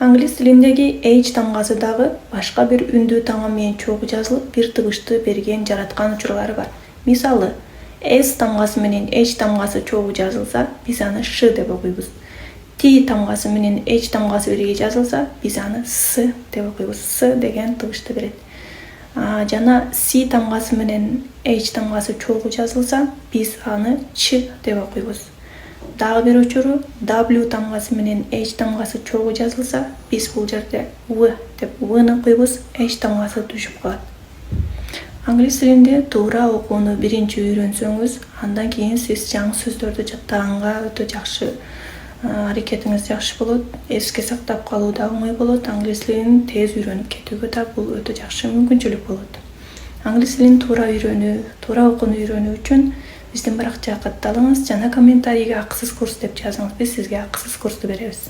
Англис тилиндеги H тамгасы дагы башка бир үндүү таңа менен чогуу жазылып, бир тыгышты берген жараткан учурлары бар. Мисалы, S тамгасы менен H тамгасы чогуу жазылса, биз аны Ш деп окуйбуз. T тамгасы менен H тамгасы бирге жазылса, биз аны С деп окуйбуз. С деген тыгышты берет. Жана C тамгасы менен H тамгасы чогуу жазылса, биз аны Ч деп окуйбуз. Дагы бир учуру W тамгасы менен H тамгасы чогуу жазылса, биз бул жерде В деп Вны окуйбуз, H тамгасы түшүп калат. Англис тилинде туура окууну биринчи үйрөнсөңүз, андан кийин сиз жаңы сөздөрдү жаттаганга өтө жакшы аракетиңиз жакшы болот. Эске сактап калуу да оңой болот. Англис тилин тез үйрөнүп кетүүгө да бул өтө жакшы мүмкүнчүлүк болот. Англис тилин туура окууну үйрөнүү үчүн биздин баракчага катталыңыз жана комментарийге акысыз курс деп жазыңыз. Биз сизге акысыз курсту беребиз.